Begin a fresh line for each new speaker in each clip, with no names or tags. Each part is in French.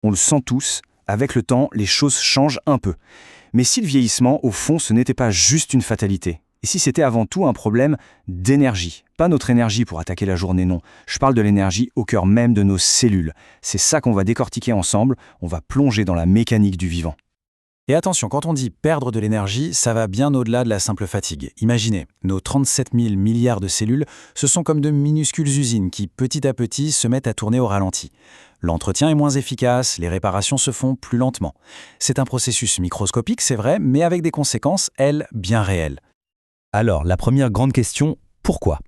On le sent tous, avec le temps, les choses changent un peu. Mais si le vieillissement, au fond, ce n'était pas juste une fatalité, et si c'était avant tout un problème d'énergie, pas notre énergie pour attaquer la journée, non. Je parle de l'énergie au cœur même de nos cellules. C'est ça qu'on va décortiquer ensemble, on va plonger dans la mécanique du vivant.
Et attention, quand on dit perdre de l'énergie, ça va bien au-delà de la simple fatigue. Imaginez, nos 37 000 milliards de cellules, ce sont comme de minuscules usines qui, petit à petit, se mettent à tourner au ralenti. L'entretien est moins efficace, les réparations se font plus lentement. C'est un processus microscopique, c'est vrai, mais avec des conséquences, elles, bien réelles.
Alors, la première grande question, pourquoi ?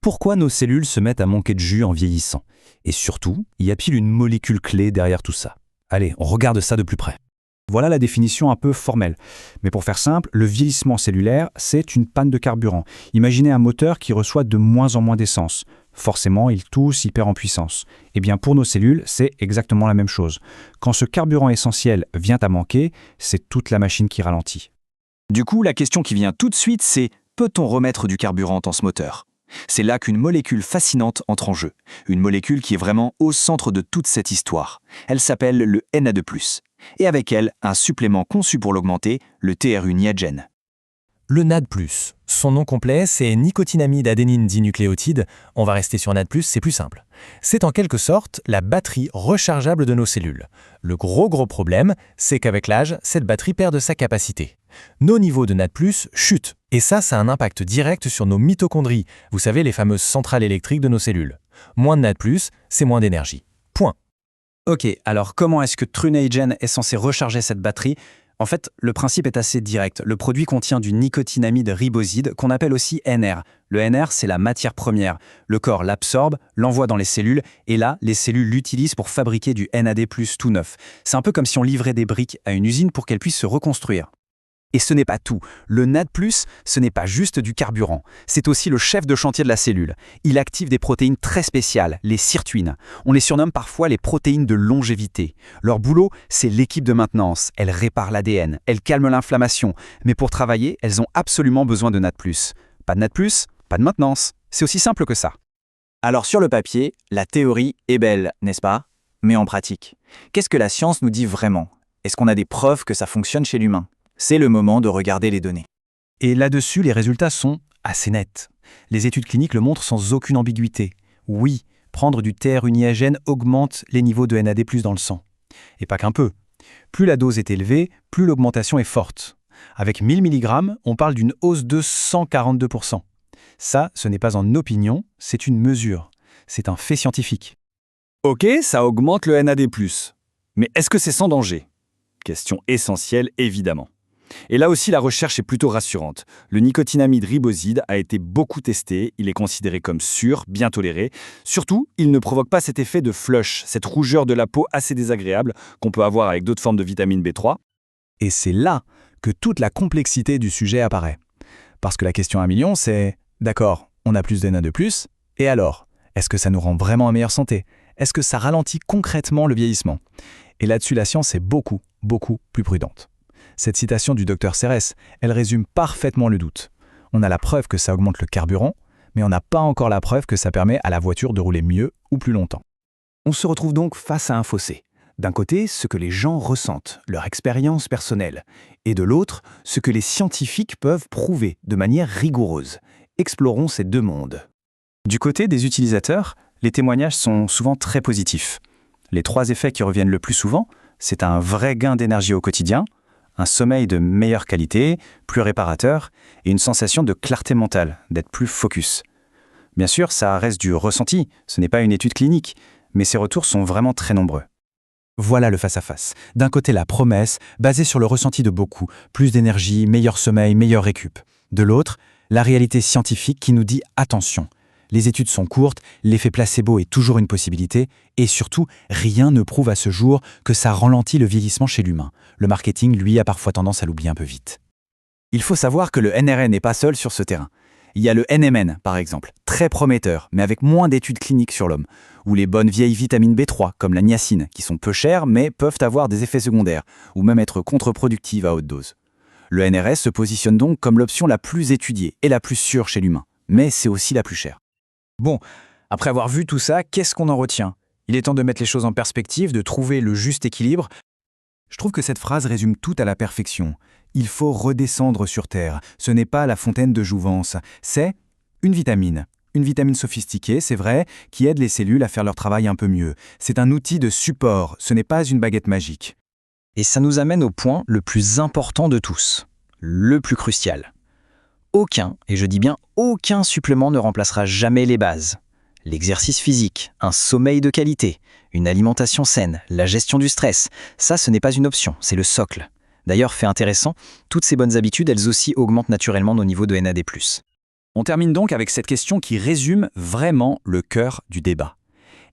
Pourquoi nos cellules se mettent à manquer de jus en vieillissant ? Et surtout, y a-t-il une molécule clé derrière tout ça ? Allez, on regarde ça de plus près.
Voilà la définition un peu formelle. Mais pour faire simple, le vieillissement cellulaire, c'est une panne de carburant. Imaginez un moteur qui reçoit de moins en moins d'essence. Forcément, il tousse, il perd en puissance. Eh bien, pour nos cellules, c'est exactement la même chose. Quand ce carburant essentiel vient à manquer, c'est toute la machine qui ralentit. Du coup, la question qui vient tout de suite, c'est peut-on remettre du carburant dans ce moteur ? C'est là qu'une molécule fascinante entre en jeu. Une molécule qui est vraiment au centre de toute cette histoire. Elle s'appelle le Na2+. Et avec elle, un supplément conçu pour l'augmenter, le TRU Niagen.
Le NAD+, son nom complet, c'est nicotinamide adénine dinucléotide. On va rester sur NAD+, c'est plus simple. C'est en quelque sorte la batterie rechargeable de nos cellules. Le gros problème, c'est qu'avec l'âge, cette batterie perd de sa capacité. Nos niveaux de NAD+, chutent. Et ça a un impact direct sur nos mitochondries. Vous savez, les fameuses centrales électriques de nos cellules. Moins de NAD+, c'est moins d'énergie. Point.
Ok, alors comment est-ce que TruNiagen est censé recharger cette batterie ? En fait, le principe est assez direct. Le produit contient du nicotinamide riboside, qu'on appelle aussi NR. Le NR, c'est la matière première. Le corps l'absorbe, l'envoie dans les cellules, et là, les cellules l'utilisent pour fabriquer du NAD+, tout neuf. C'est un peu comme si on livrait des briques à une usine pour qu'elle puisse se reconstruire. Et ce n'est pas tout. Le NAD+, ce n'est pas juste du carburant. C'est aussi le chef de chantier de la cellule. Il active des protéines très spéciales, les sirtuines. On les surnomme parfois les protéines de longévité. Leur boulot, c'est l'équipe de maintenance. Elles réparent l'ADN, elles calment l'inflammation. Mais pour travailler, elles ont absolument besoin de NAD+. Pas de NAD+, pas de maintenance. C'est aussi simple que ça.
Alors sur le papier, la théorie est belle, n'est-ce pas ? Mais en pratique, qu'est-ce que la science nous dit vraiment ? Est-ce qu'on a des preuves que ça fonctionne chez l'humain ? C'est le moment de regarder les données.
Et là-dessus, les résultats sont assez nets. Les études cliniques le montrent sans aucune ambiguïté. Oui, prendre du TRU Niagen augmente les niveaux de NAD+ dans le sang. Et pas qu'un peu. Plus la dose est élevée, plus l'augmentation est forte. Avec 1000 mg, on parle d'une hausse de 142%. Ça, ce n'est pas en opinion, c'est une mesure. C'est un fait scientifique.
Ok, ça augmente le NAD+. Mais est-ce que c'est sans danger ? Question essentielle, évidemment. Et là aussi, la recherche est plutôt rassurante. Le nicotinamide riboside a été beaucoup testé, il est considéré comme sûr, bien toléré. Surtout, il ne provoque pas cet effet de flush, cette rougeur de la peau assez désagréable qu'on peut avoir avec d'autres formes de vitamine B3. Et c'est là que toute la complexité du sujet apparaît. Parce que la question à un million, c'est « D'accord, on a plus de NAD+, et alors ? Est-ce que ça nous rend vraiment en meilleure santé ? Est-ce que ça ralentit concrètement le vieillissement ?» Et là-dessus, la science est beaucoup plus prudente. Cette citation du Dr Serres, elle résume parfaitement le doute. On a la preuve que ça augmente le carburant, mais on n'a pas encore la preuve que ça permet à la voiture de rouler mieux ou plus longtemps. On se retrouve donc face à un fossé. D'un côté, ce que les gens ressentent, leur expérience personnelle, et de l'autre, ce que les scientifiques peuvent prouver de manière rigoureuse. Explorons ces deux mondes. Du côté des utilisateurs, les témoignages sont souvent très positifs. Les 3 effets qui reviennent le plus souvent, c'est un vrai gain d'énergie au quotidien, un sommeil de meilleure qualité, plus réparateur, et une sensation de clarté mentale, d'être plus focus. Bien sûr, ça reste du ressenti, ce n'est pas une étude clinique, mais ces retours sont vraiment très nombreux. Voilà le face-à-face. D'un côté, la promesse, basée sur le ressenti de beaucoup, plus d'énergie, meilleur sommeil, meilleure récup. De l'autre, la réalité scientifique qui nous dit « attention ». Les études sont courtes, l'effet placebo est toujours une possibilité, et surtout, rien ne prouve à ce jour que ça ralentit le vieillissement chez l'humain. Le marketing, lui, a parfois tendance à l'oublier un peu vite. Il faut savoir que le NRN n'est pas seul sur ce terrain. Il y a le NMN, par exemple, très prometteur, mais avec moins d'études cliniques sur l'homme, ou les bonnes vieilles vitamines B3, comme la niacine, qui sont peu chères, mais peuvent avoir des effets secondaires, ou même être contre-productives à haute dose. Le NRS se positionne donc comme l'option la plus étudiée et la plus sûre chez l'humain, mais c'est aussi la plus chère. Bon, après avoir vu tout ça, qu'est-ce qu'on en retient ?
Il est temps de mettre les choses en perspective, de trouver le juste équilibre.
Je trouve que cette phrase résume tout à la perfection. Il faut redescendre sur Terre. Ce n'est pas la fontaine de jouvence, c'est une vitamine. Une vitamine sophistiquée, c'est vrai, qui aide les cellules à faire leur travail un peu mieux. C'est un outil de support, ce n'est pas une baguette magique.
Et ça nous amène au point le plus important de tous, le plus crucial. Aucun, et je dis bien aucun supplément ne remplacera jamais les bases. L'exercice physique, un sommeil de qualité, une alimentation saine, la gestion du stress, ça ce n'est pas une option, c'est le socle. D'ailleurs, fait intéressant, toutes ces bonnes habitudes, elles aussi augmentent naturellement nos niveaux de NAD+.
On termine donc avec cette question qui résume vraiment le cœur du débat.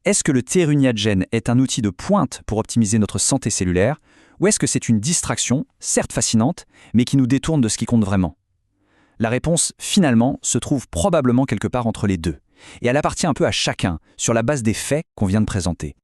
Est-ce que le théruniagène est un outil de pointe pour optimiser notre santé cellulaire, ou est-ce que c'est une distraction, certes fascinante, mais qui nous détourne de ce qui compte vraiment ? La réponse, finalement, se trouve probablement quelque part entre les deux, et elle appartient un peu à chacun, sur la base des faits qu'on vient de présenter.